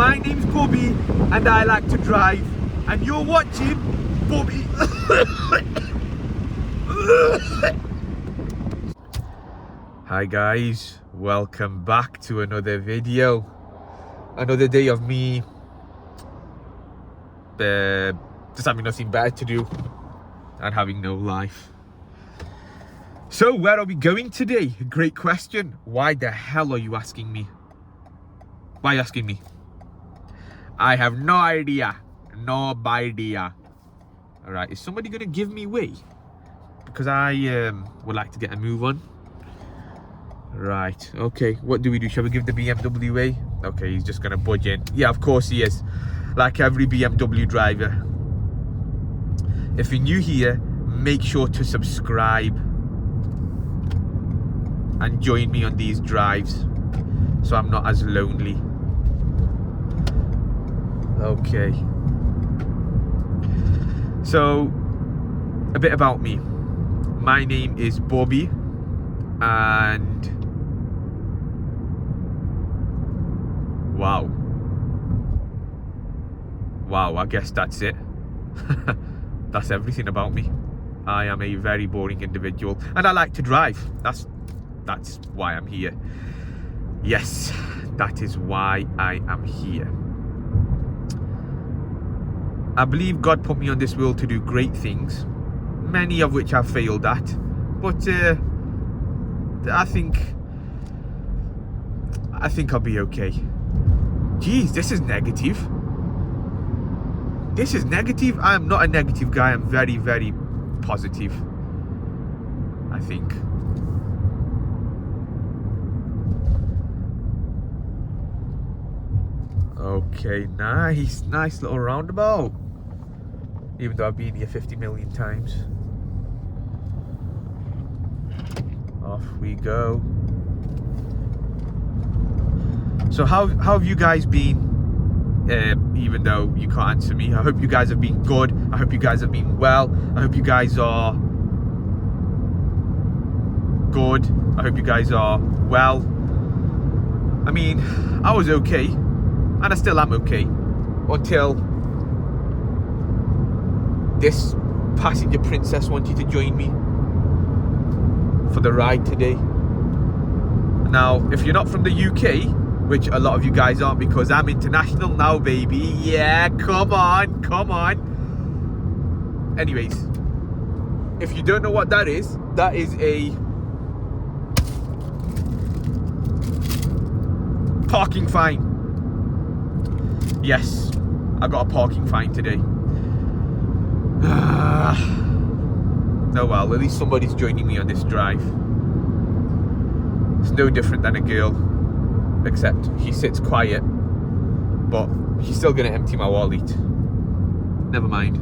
My name's Bobby and I like to drive. And you're watching Bobby. Hi guys, welcome back to another video. Another day of me just having nothing better to do and having no life. So where are we going today? Great question. Why the hell are you asking me? Why are you asking me? I have no idea. No idea. Alright, is somebody gonna give me way? Because I would like to get a move on. Right, okay, what do we do? Shall we give the BMW way? Okay, he's just gonna budge in. Yeah, of course he is. Like every BMW driver. If you're new here, make sure to subscribe and join me on these drives so I'm not as lonely. Okay. So, a bit about me. My name is Bobby and wow, I guess that's it. That's everything about me. I am a very boring individual and I like to drive. That's why I'm here. Yes, that is why I am here. I believe God put me on this world to do great things, many of which I've failed at, but I think I'll be okay. Jeez, this is negative. This is negative. I am not a negative guy. I'm very, very positive, I think. Okay, nice little roundabout. Even though I've been here 50 million times. Off we go. So how have you guys been? Even though you can't answer me, I hope you guys have been good. I hope you guys have been well. I hope you guys are good. I hope you guys are well. I mean, I was okay, and I still am okay, until this passenger princess wanted to join me for the ride today. Now, if you're not from the UK, which a lot of you guys aren't because I'm international now, baby. Yeah, come on. Anyways, if you don't know what that is a parking fine. Yes, I got a parking fine today. Oh well, at least somebody's joining me on this drive. It's no different than a girl, except he sits quiet, but he's still gonna empty my wallet. Never mind.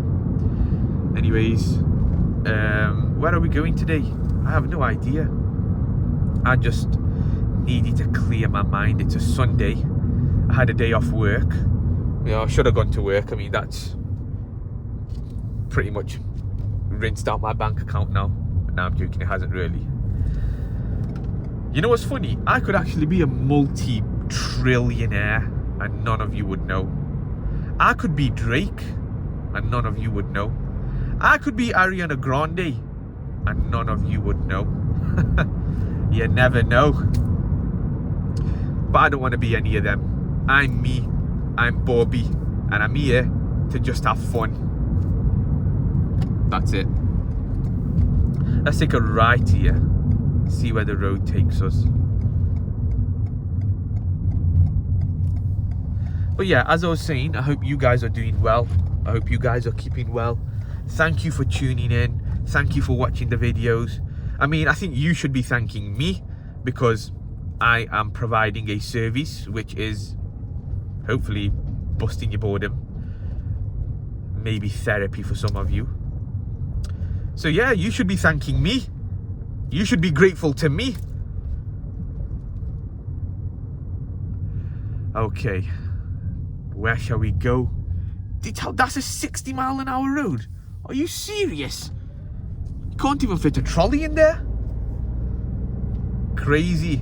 Anyways, where are we going today? I have no idea. I just needed to clear my mind. It's a Sunday. I had a day off work. You know, I should have gone to work. I mean, that's pretty much rinsed out my bank account now. No, I'm joking, it hasn't really. You know what's funny? I could actually be a multi-trillionaire and none of you would know. I could be Drake and none of you would know. I could be Ariana Grande and none of you would know. You never know. But I don't want to be any of them. I'm me. I'm Bobby. And I'm here to just have fun. That's it. Let's take a right here. See where the road takes us. But yeah, as I was saying, I hope you guys are doing well. I hope you guys are keeping well. Thank you for tuning in. Thank you for watching the videos. I mean, I think you should be thanking me because I am providing a service which is hopefully busting your boredom. Maybe therapy for some of you. So yeah, you should be thanking me. You should be grateful to me. Okay, where shall we go? That's a 60-mile-an-hour road. Are you serious? You can't even fit a trolley in there. Crazy.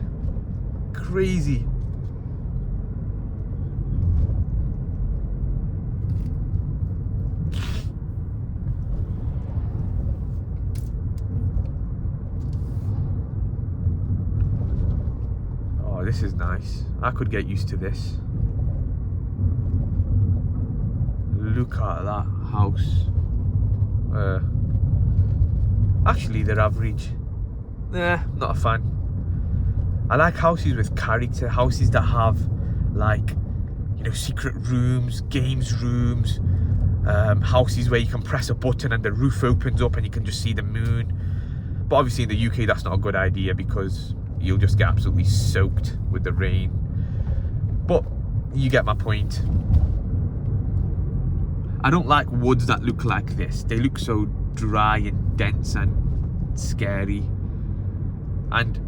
nice. I could get used to this. Look at that house. Actually, they're average. Not a fan. I like houses with character. Houses that have, like, you know, secret rooms, games rooms. Houses where you can press a button and the roof opens up and you can just see the moon. But obviously in the UK that's not a good idea because you'll just get absolutely soaked with the rain. But you get my point. I don't like woods that look like this. They look so dry and dense and scary. And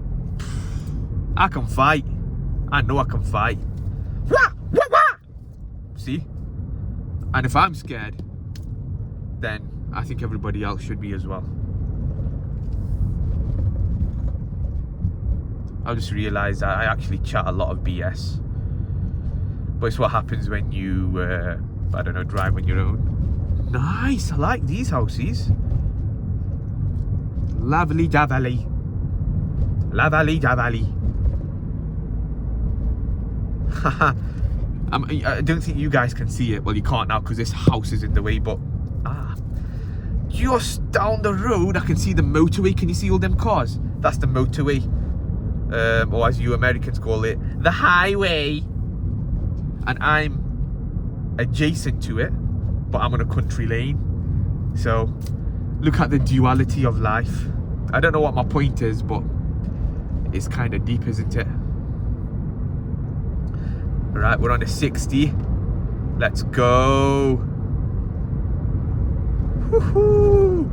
I can fight. I know I can fight. Wah, wah, wah! See? And if I'm scared, then I think everybody else should be as well. I just realised that I actually chat a lot of BS. But it's what happens when you, I don't know, drive on your own. Nice, I like these houses. Lovely davally. Lovely davally. Haha. I don't think you guys can see it. Well, you can't now because this house is in the way, but just down the road I can see the motorway. Can you see all them cars? That's the motorway, or as you Americans call it, the highway. And I'm adjacent to it, but I'm on a country lane. So look at the duality of life. I don't know what my point is, but it's kind of deep, isn't it? Right, we're on a 60. Let's go. Woohoo!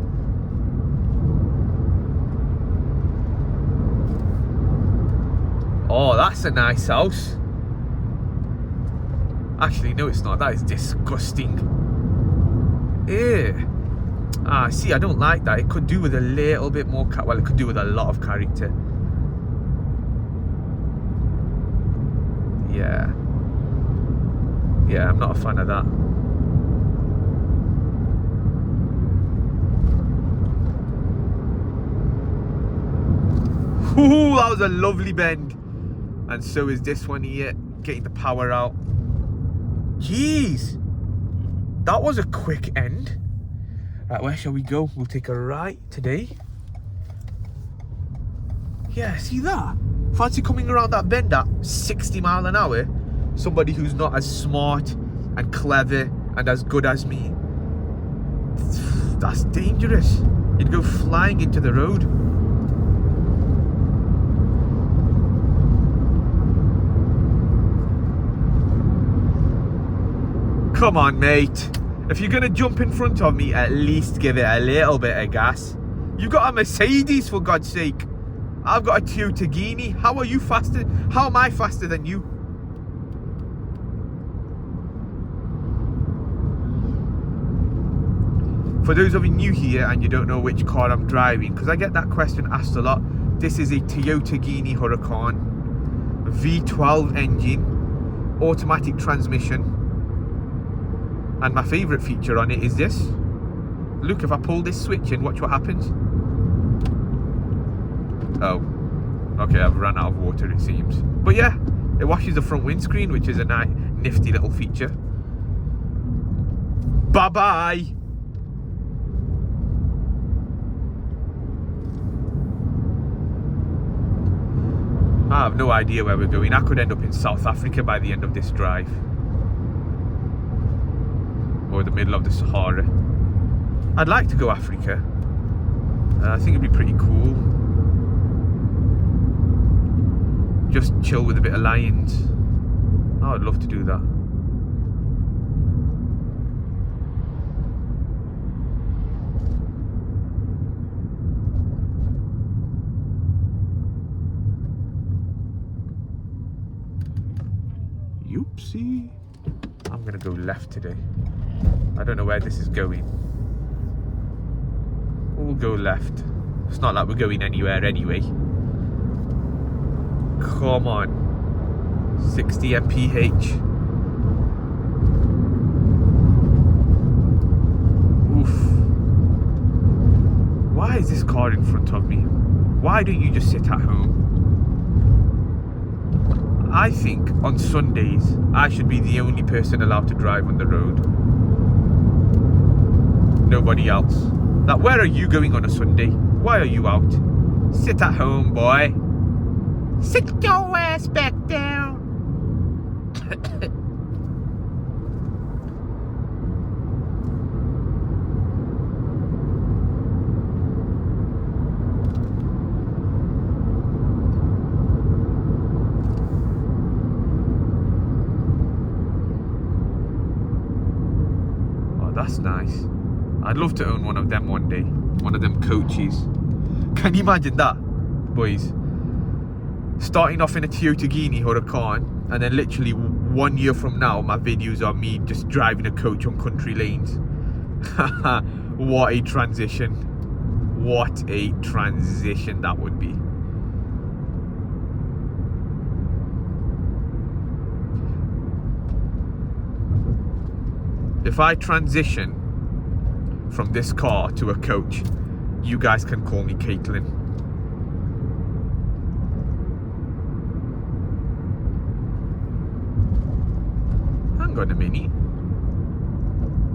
Oh, that's a nice house. Actually, no, it's not. That is disgusting. Ew. See, I don't like that. It could do with a little bit more. Well, it could do with a lot of character. Yeah. Yeah, I'm not a fan of that. Ooh, that was a lovely bend. And so is this one here, getting the power out. Jeez, that was a quick end. Right, where shall we go? We'll take a right today. Yeah, see that? Fancy coming around that bend at 60 miles an hour? Somebody who's not as smart and clever and as good as me. That's dangerous. You'd go flying into the road. Come on, mate. If you're gonna jump in front of me, at least give it a little bit of gas. You've got a Mercedes, for God's sake. I've got a Toyota Gini. How are you faster? How am I faster than you? For those of you new here and you don't know which car I'm driving, because I get that question asked a lot, this is a Toyota Gini Huracan, V12 engine, automatic transmission, and my favourite feature on it is this. Look, if I pull this switch and watch what happens. Oh, okay, I've run out of water, it seems. But yeah, it washes the front windscreen, which is a nice, nifty little feature. Bye-bye! I have no idea where we're going. I could end up in South Africa by the end of this drive. Or the middle of the Sahara. I'd like to go Africa. I think it'd be pretty cool. Just chill with a bit of lions. Oh, I'd love to do that. Oopsie. I'm gonna go left today. I don't know where this is going. We'll go left. It's not like we're going anywhere anyway. Come on. 60 mph. Oof. Why is this car in front of me? Why don't you just sit at home? I think on Sundays, I should be the only person allowed to drive on the road. Nobody else. Like, where are you going on a Sunday? Why are you out? Sit at home, boy. Sit your ass back down. Oh, that's nice. I'd love to own one of them one day. One of them coaches. Can you imagine that, boys? Starting off in a Toyota Guinea Huracan, and then literally 1 year from now, my videos are me just driving a coach on country lanes. What a transition. What a transition that would be. If I transition from this car to a coach, you guys can call me Caitlin. Hang on a minute.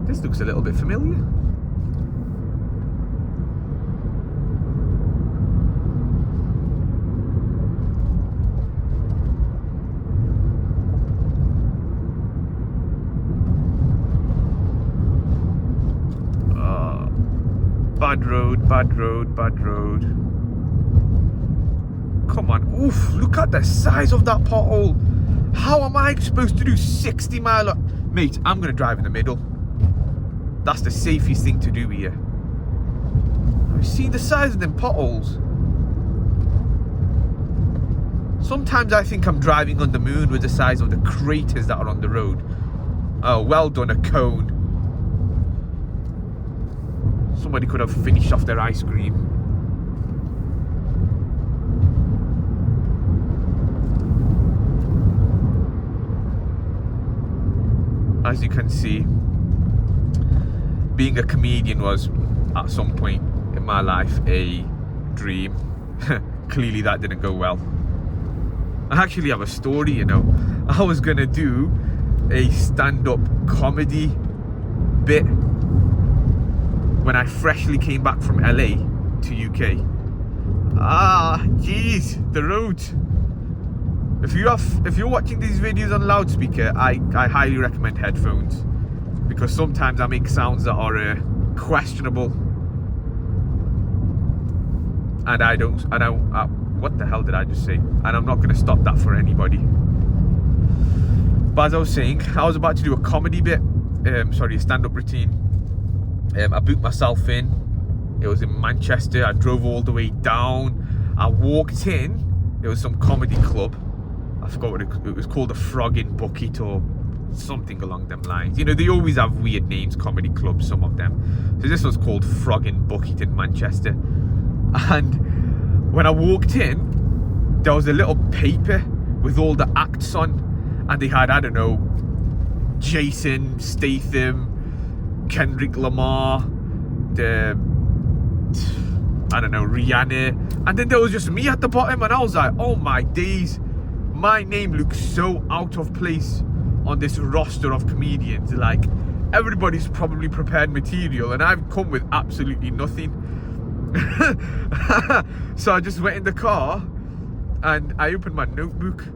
This looks a little bit familiar. Bad road, bad road, bad road. Come on. Oof, look at the size of that pothole. How am I supposed to do 60 mile? Mate, I'm going to drive in the middle. That's the safest thing to do here. Have you seen the size of them potholes? Sometimes I think I'm driving on the moon with the size of the craters that are on the road. Oh, well done, a cone. Somebody could have finished off their ice cream. As you can see, being a comedian was, at some point in my life, a dream. Clearly that didn't go well. I actually have a story, you know. I was gonna do a stand-up comedy bit when I freshly came back from LA to UK. Jeez, the road. If you're watching these videos on loudspeaker, I highly recommend headphones, because sometimes I make sounds that are questionable, and I don't. What the hell did I just say? And I'm not going to stop that for anybody. But as I was saying, I was about to do a comedy bit. A stand-up routine. I booked myself in. It was in Manchester. I drove all the way down. I walked in. It was some comedy club. I forgot what it was called, the Frog in Bucket or something along them lines. You know, they always have weird names, comedy clubs, some of them. So this was called Frog in Bucket in Manchester. And when I walked in, there was a little paper with all the acts on. And they had, I don't know, Jason Statham, Kendrick Lamar, Rihanna, and then there was just me at the bottom, and I was like, oh my days, my name looks so out of place on this roster of comedians. Like, everybody's probably prepared material, and I've come with absolutely nothing. So I just went in the car, and I opened my notebook,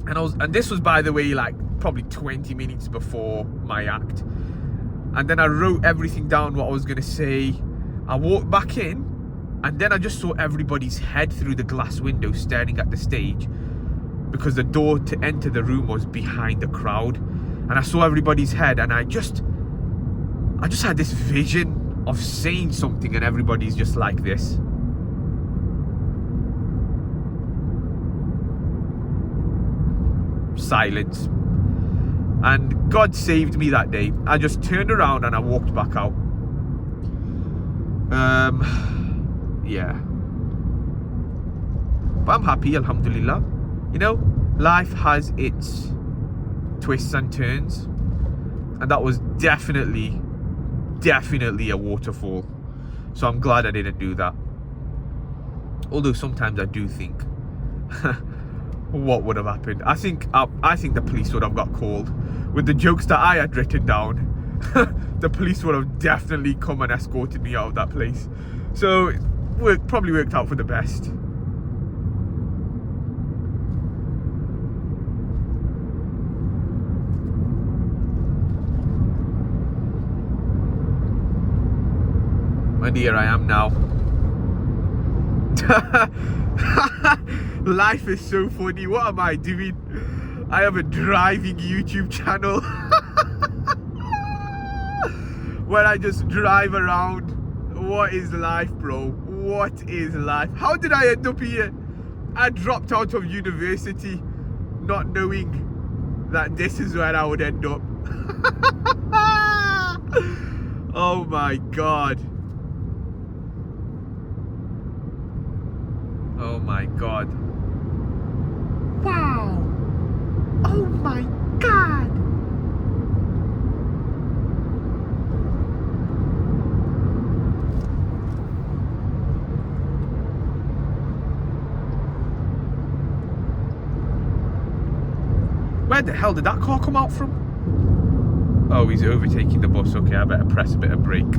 and this was, by the way, like probably 20 minutes before my act. And then I wrote everything down, what I was going to say. I walked back in, and then I just saw everybody's head through the glass window staring at the stage, because the door to enter the room was behind the crowd. And I saw everybody's head, and I just had this vision of saying something, and everybody's just like this. Silence. And God saved me that day. I just turned around and I walked back out. Yeah. But I'm happy, alhamdulillah. You know, life has its twists and turns. And that was definitely a waterfall. So I'm glad I didn't do that. Although sometimes I do think, what would have happened? I think the police would have got called. With the jokes that I had written down, the police would have definitely come and escorted me out of that place. So it probably worked out for the best. And here I am now. Life is so funny. What am I doing? I have a driving YouTube channel where I just drive around. What is life, bro? What is life? How did I end up here? I dropped out of university not knowing that this is where I would end up. Oh my god. Oh my god. Wow. Oh my god. Where the hell did that car come out from? Oh, he's overtaking the bus. Okay, I better press a bit of brake.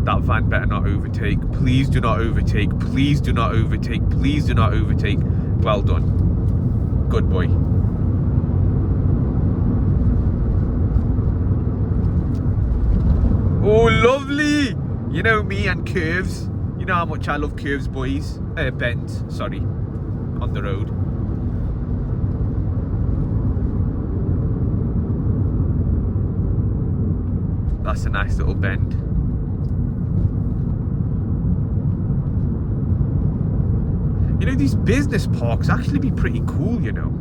That van better not overtake. Please do not overtake. Please do not overtake. Please do not overtake. Well done. Good boy. Oh, lovely. You know me and curves. You know how much I love curves, boys. Bends, sorry. On the road. That's a nice little bend. You know, these business parks actually be pretty cool, you know.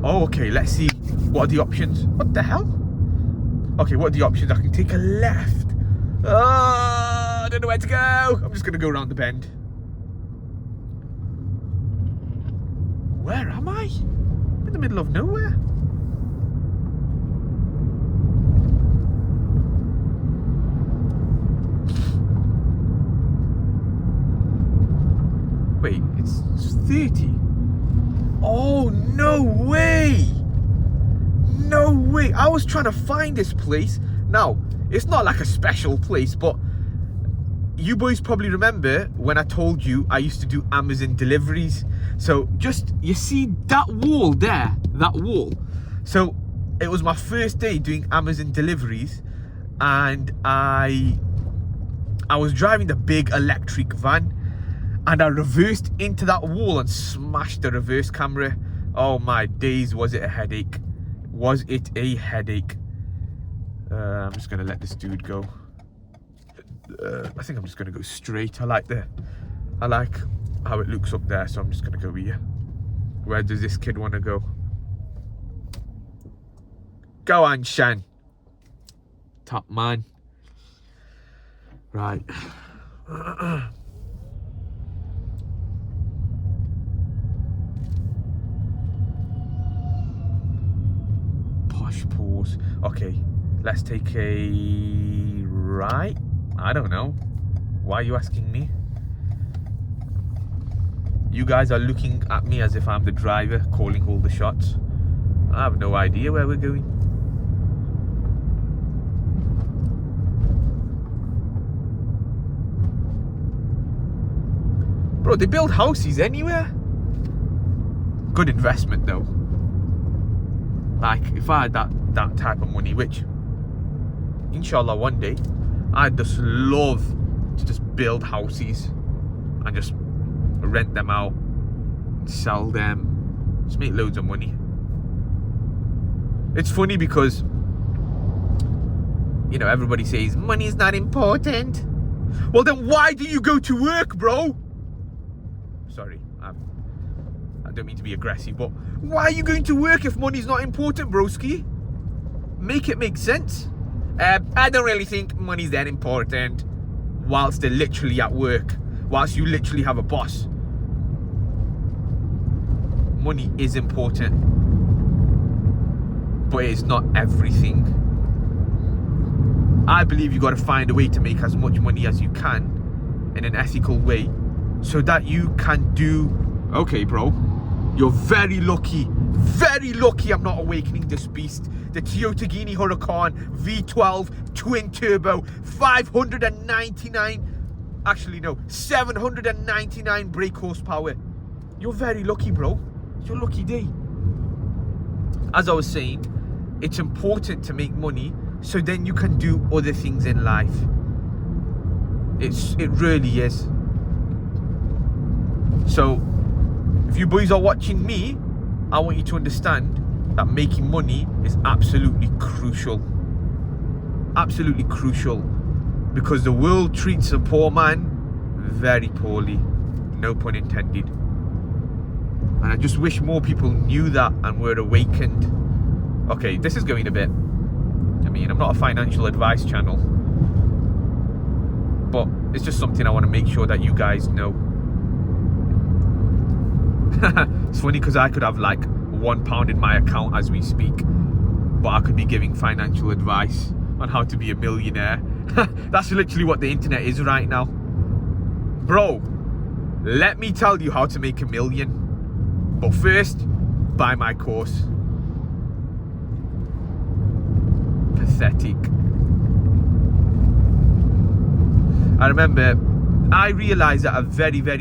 Oh, okay, let's see. What are the options? What the hell? Okay, what are the options? I can take a left. Oh, I don't know where to go. I'm just going to go around the bend. Where am I? I'm in the middle of nowhere. Wait, it's 30. Oh, no way. No way. I was trying to find this place. Now, it's not like a special place, but you boys probably remember when I told you I used to do Amazon deliveries. So just, you see that wall there, that wall. So it was my first day doing Amazon deliveries, and I was driving the big electric van, and I reversed into that wall and smashed the reverse camera. Oh my days, was it a headache? Was it a headache? I'm just gonna let this dude go. I think I'm just gonna go straight. I like how it looks up there, so I'm just gonna go here. Where does this kid wanna go? Go on, Shan. Top man. Right. Pause. Okay, let's take a right. I don't know. Why are you asking me? You guys are looking at me as if I'm the driver calling all the shots. I have no idea where we're going. Bro, they build houses anywhere. Good investment though. Like, if I had that type of money, which, inshallah, one day, I'd just love to just build houses and just rent them out, sell them, just make loads of money. It's funny because, you know, everybody says money is not important. Well, then why do you go to work, bro? Sorry, I don't mean to be aggressive, but why are you going to work if money's not important, broski? Make it make sense. I don't really think money's that important whilst they're literally at work, whilst you literally have a boss. Money is important, but it's not everything. I believe you got to find a way to make as much money as you can in an ethical way so that you can do... Okay, bro. You're very lucky I'm not awakening this beast. The Toyota Gini Huracan V12 twin turbo, 799 brake horsepower. You're very lucky, bro. It's your lucky day. As I was saying, it's important to make money so then you can do other things in life. It really is. So if you boys are watching me, I want you to understand that making money is absolutely crucial. Absolutely crucial. Because the world treats a poor man very poorly. No pun intended. And I just wish more people knew that and were awakened. Okay, this is going a bit... I mean, I'm not a financial advice channel. But it's just something I want to make sure that you guys know. It's funny because I could have like £1 in my account as we speak, but I could be giving financial advice on how to be a millionaire. That's literally what the internet is right now. Bro, let me tell you how to make $1 million. But first, buy my course. Pathetic. I remember I realized that a very young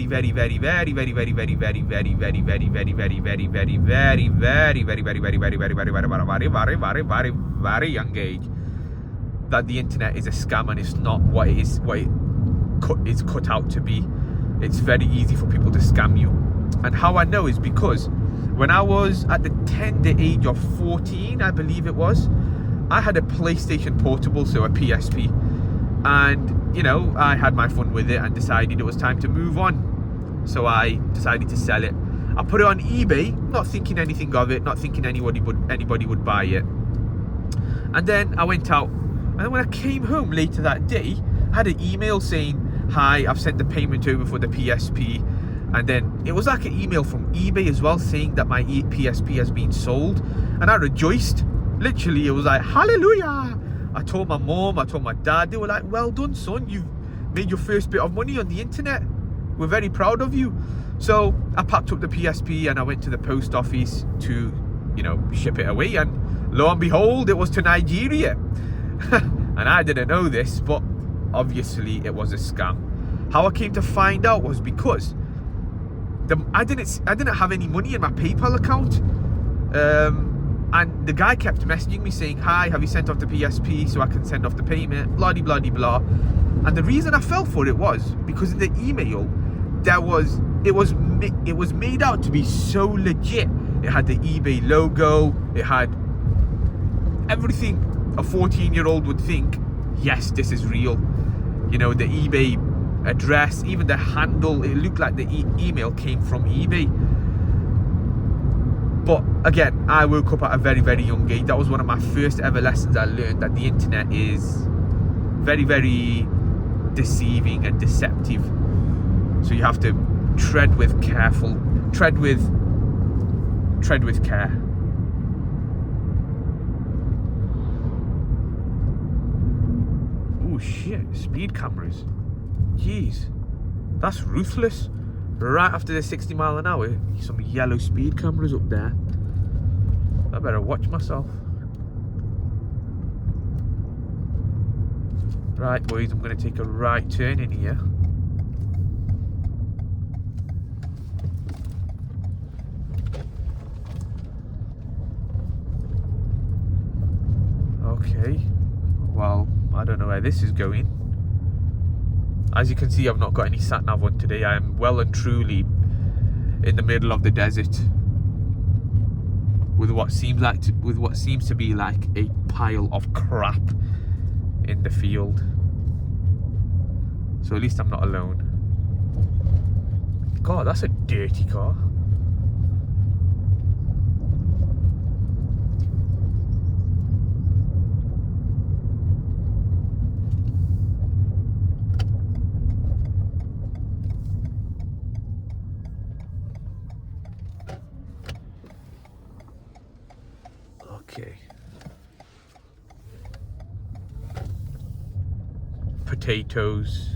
age that the internet is a scam and it's not what it is, what it is cut out to be. It's very easy for people to scam you. And how I know is because when I was at the tender age of 14, I believe it was, I had a PlayStation Portable, so a PSP. And, you know, I had my fun with it and decided it was time to move on. So I decided to sell it. I put it on eBay, not thinking anything of it, not thinking anybody would buy it. And then I went out. And then when I came home later that day, I had an email saying, "Hi, I've sent the payment over for the PSP." And then it was like an email from eBay as well saying that my PSP has been sold. And I rejoiced. Literally, it was like, hallelujah. I told my mom, I told my dad. They were like, well done, son. You've made your first bit of money on the internet. We're very proud of you. So I packed up the PSP and I went to the post office to, you know, ship it away. And lo and behold, it was to Nigeria. And I didn't know this, but obviously it was a scam. How I came to find out was because I didn't have any money in my PayPal account. And the guy kept messaging me saying, "Hi, have you sent off the PSP so I can send off the payment?" Blah, blah, blah, blah. And the reason I fell for it was because in the email, it was made out to be so legit. It had the eBay logo. It had everything a 14-year-old would think, yes, this is real. You know, the eBay address, even the handle, it looked like the email came from eBay. But again, I woke up at a very, very young age. That was one of my first ever lessons I learned, that the internet is very, very deceiving and deceptive. So you have to tread with care. Oh shit, speed cameras. Jeez, that's ruthless. Right after the 60 mile an hour, some yellow speed cameras up there. I better watch myself. Right, boys, I'm going to take a right turn in here. Okay, well, I don't know where this is going. As you can see, I've not got any sat nav on today. I am well and truly in the middle of the desert with what seems to be like a pile of crap in the field. So at least I'm not alone. God, that's a dirty car. Okay. Potatoes.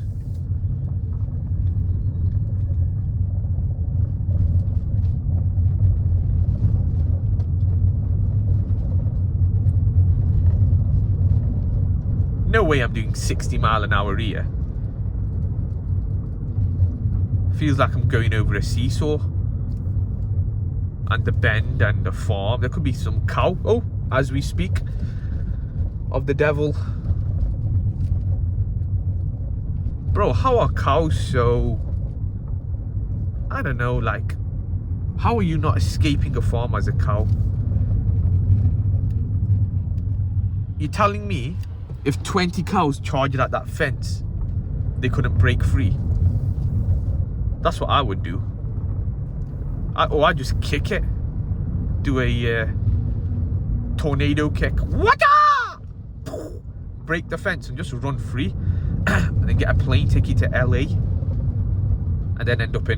No way I'm doing 60 mile an hour here. Feels like I'm going over a seesaw. And the bend and the farm. There could be some cow. Oh, as we speak. Of the devil. Bro, how are cows so... I don't know, like... How are you not escaping a farm as a cow? You're telling me if 20 cows charged at that fence, they couldn't break free? That's what I would do. I'd just kick it. Do a tornado kick. What? Break the fence and just run free. And then get a plane ticket to LA. And then end up in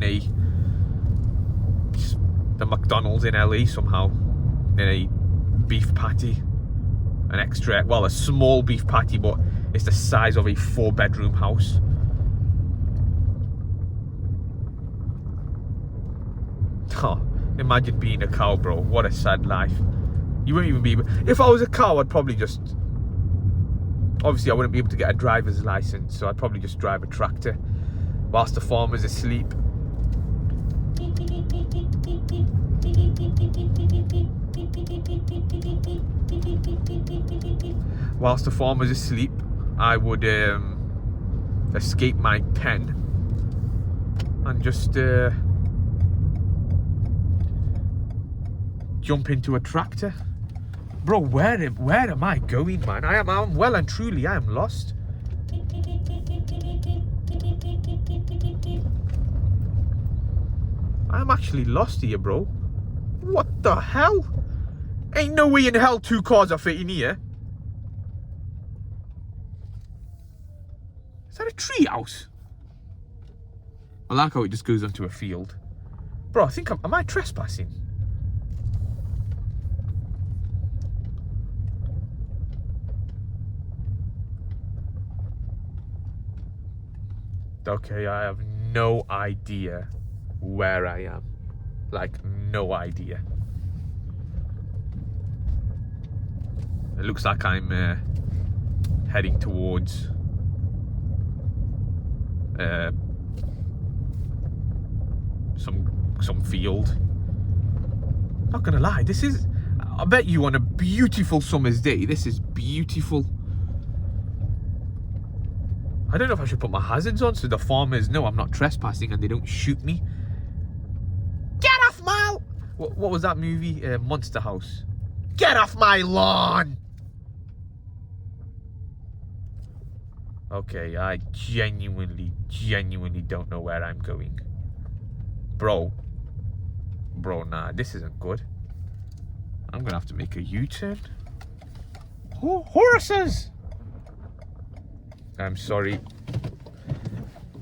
the McDonald's in LA somehow. In a beef patty. An extra, well, a small beef patty, but it's the size of a 4-bedroom house. Oh, imagine being a cow, bro. What a sad life. You wouldn't even be able... If I was a cow, I'd probably just... Obviously, I wouldn't be able to get a driver's license, so I'd probably just drive a tractor whilst the farmer's asleep. Whilst the farmer's asleep, I would escape my pen and just jump into a tractor. Bro, where am I going, man? I'm well and truly, I am lost. I'm actually lost here, bro. What the hell? Ain't no way in hell 2 cars are fitting here. Is that a tree house? I like how it just goes onto a field. Bro, I think am I trespassing? Okay, I have no idea where I am. Like, no idea. It looks like I'm heading towards some field. Not gonna lie, this is... I bet you on a beautiful summer's day, this is beautiful. I don't know if I should put my hazards on so the farmers know I'm not trespassing and they don't shoot me. Get off my... What was that movie? Monster House. Get off my lawn! Okay, I genuinely don't know where I'm going. Bro, nah, this isn't good. I'm gonna have to make a U-turn. Horses! I'm sorry.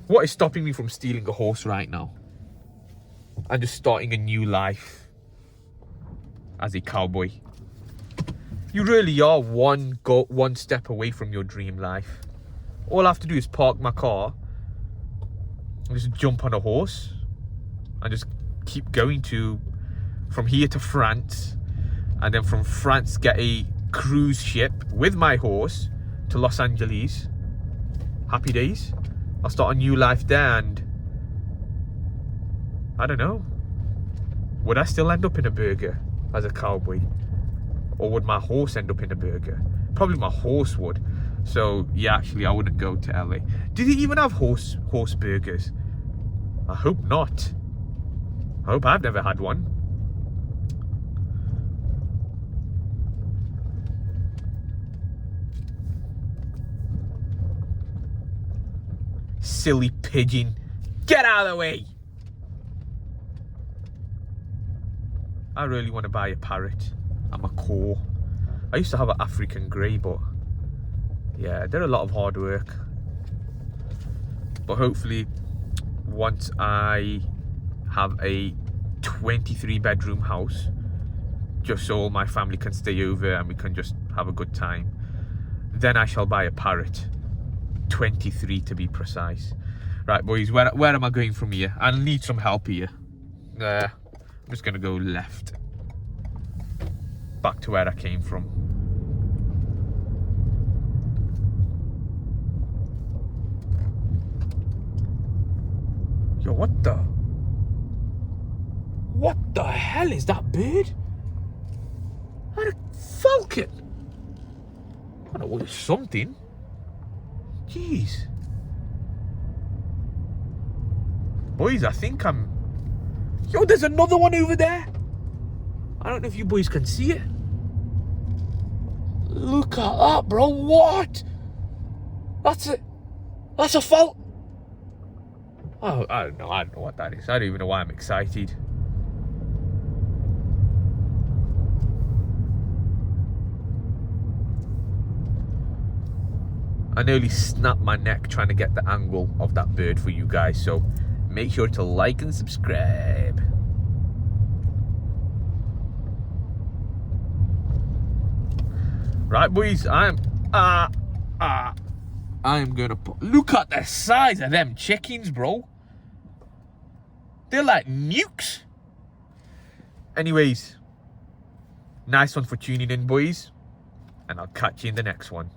What is stopping me from stealing a horse right now? And just starting a new life as a cowboy. You really are one step away from your dream life. All I have to do is park my car and just jump on a horse and just keep going from here to France, and then from France get a cruise ship with my horse to Los Angeles. Happy days. I'll start a new life there, and I don't know. Would I still end up in a burger as a cowboy? Or would my horse end up in a burger? Probably my horse would. So yeah, actually I wouldn't go to LA. Do they even have horse burgers? I hope not. I hope I've never had one. Silly pigeon. Get out of the way! I really want to buy a parrot. I'm a core. I used to have an African grey, but yeah, they're a lot of hard work. But hopefully, once I have a 23-bedroom house, just so all my family can stay over and we can just have a good time, then I shall buy a parrot. 23 to be precise. Right, boys, where am I going from here? I need some help here. I'm just gonna go left. Back to where I came from. What the hell is that bird? A falcon. I don't know, it's something. Jeez. Boys, I think I'm... Yo, there's another one over there. I don't know if you boys can see it. Look at that, bro. What? That's a falcon. Oh, I don't know what that is. I don't even know why I'm excited. I nearly snapped my neck trying to get the angle of that bird for you guys, so make sure to like and subscribe. Right, boys, I'm gonna put... Look at the size of them chickens, bro. They're like nukes. Anyways, nice one for tuning in, boys, and I'll catch you in the next one.